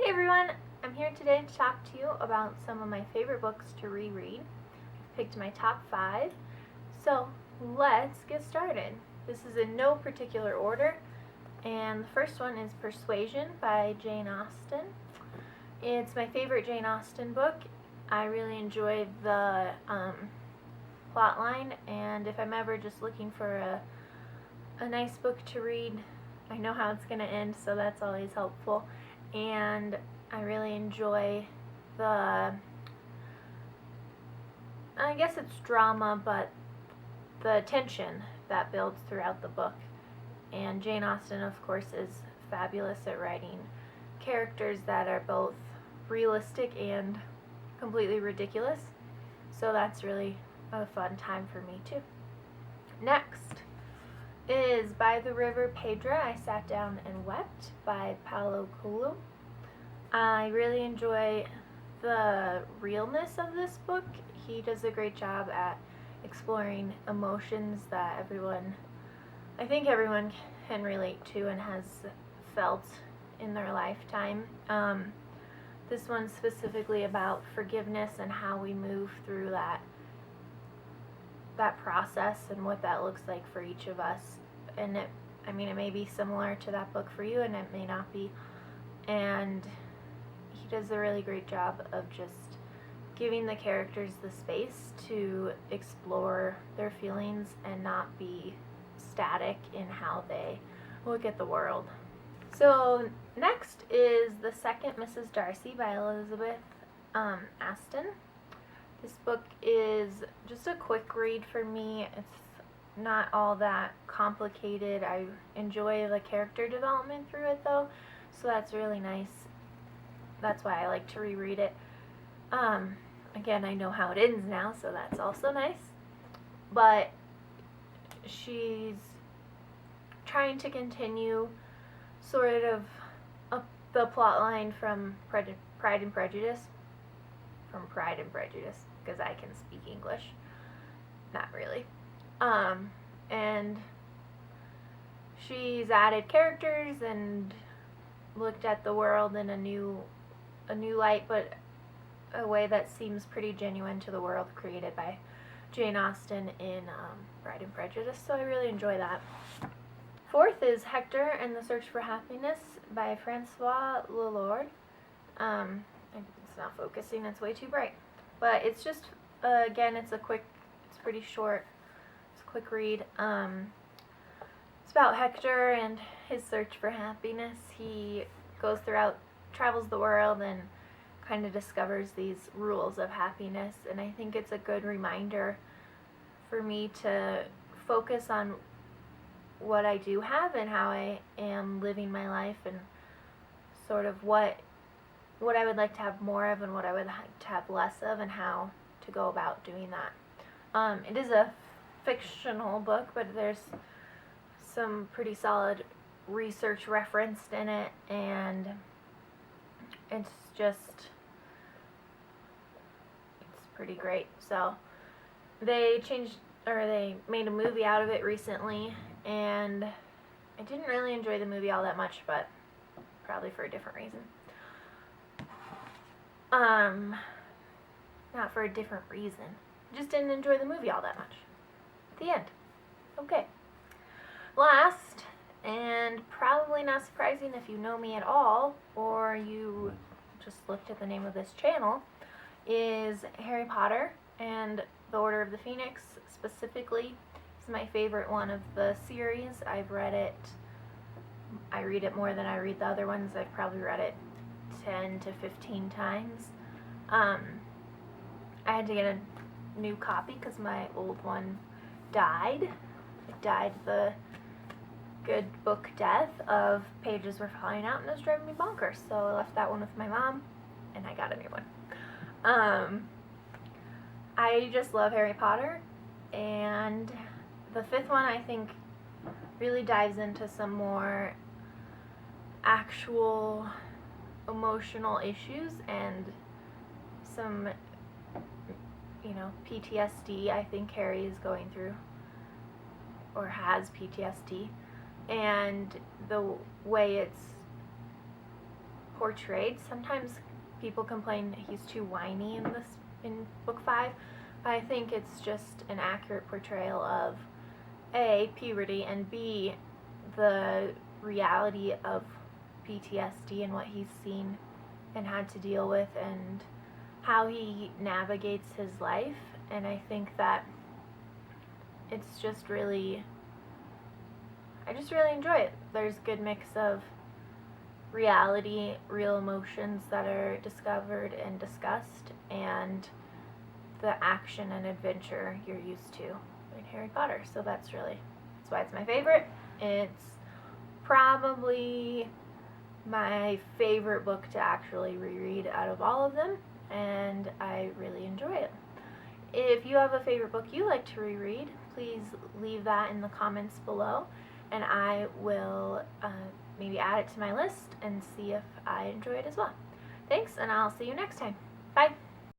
Hey everyone, I'm here today to talk to you about some of my favorite books to reread. I've picked my top 5, so let's get started. This is in no particular order, and the first one is Persuasion by Jane Austen. It's my favorite Jane Austen book. I really enjoy the plot line, and if I'm ever just looking for a nice book to read, I know how it's going to end, so that's always helpful. And I really enjoy I guess it's drama, but the tension that builds throughout the book. And Jane Austen, of course, is fabulous at writing characters that are both realistic and completely ridiculous. So that's really a fun time for me, too. Next is By the River Piedra, I Sat Down and Wept by Paulo Coelho. I really enjoy the realness of this book. He does a great job at exploring emotions that I think everyone can relate to and has felt in their lifetime. This one's specifically about forgiveness and how we move through that process and what that looks like for each of us. And it may be similar to that book for you, and it may not be. And he does a really great job of just giving the characters the space to explore their feelings and not be static in how they look at the world. So next is The Second Mrs. Darcy by Elizabeth Aston. This book is just a quick read for me. It's not all that complicated. I enjoy the character development through it, though, so that's really nice. That's why I like to reread it. Again, I know how it ends now, so that's also nice. But she's trying to continue sort of the plot line from Pride and Prejudice. From Pride and Prejudice, because I can speak English. Not really. And she's added characters and looked at the world in a new light, but a way that seems pretty genuine to the world created by Jane Austen in Pride and Prejudice, so I really enjoy that. Fourth is Hector and the Search for Happiness by Francois Lelord. It's not focusing, it's way too bright. But it's just, again, it's pretty short. It's a quick read. It's about Hector and his search for happiness. He travels the world and kind of discovers these rules of happiness. And I think it's a good reminder for me to focus on what I do have and how I am living my life, and sort of what I would like to have more of and what I would like to have less of, and how to go about doing that. It is a fictional book, but there's some pretty solid research referenced in it, and it's pretty great. So they made a movie out of it recently, and I didn't really enjoy the movie all that much, but probably for a different reason. Not for a different reason. Just didn't enjoy the movie all that much. The end. Okay. Last, and probably not surprising if you know me at all, or you just looked at the name of this channel, is Harry Potter and the Order of the Phoenix specifically. It's my favorite one of the series. I read it more than I read the other ones. I've probably read it 10 to 15 times. I had to get a new copy because my old one died. It died the good book death of pages were falling out, and it was driving me bonkers. So I left that one with my mom, and I got a new one. I just love Harry Potter, and the fifth one I think really dives into some more actual emotional issues and some, PTSD I think Harry is going through, or has PTSD, and the way it's portrayed. Sometimes people complain he's too whiny in book 5, but I think it's just an accurate portrayal of A, puberty, and B, the reality of PTSD and what he's seen and had to deal with and how he navigates his life. And I think that it's just really, I just really enjoy it. There's a good mix of reality, real emotions that are discovered and discussed, and the action and adventure you're used to in Harry Potter. So that's why it's my favorite. It's probably my favorite book to actually reread out of all of them, and I really enjoy it. If you have a favorite book you like to reread, please leave that in the comments below, and I will maybe add it to my list and see if I enjoy it as well. Thanks, and I'll see you next time. Bye!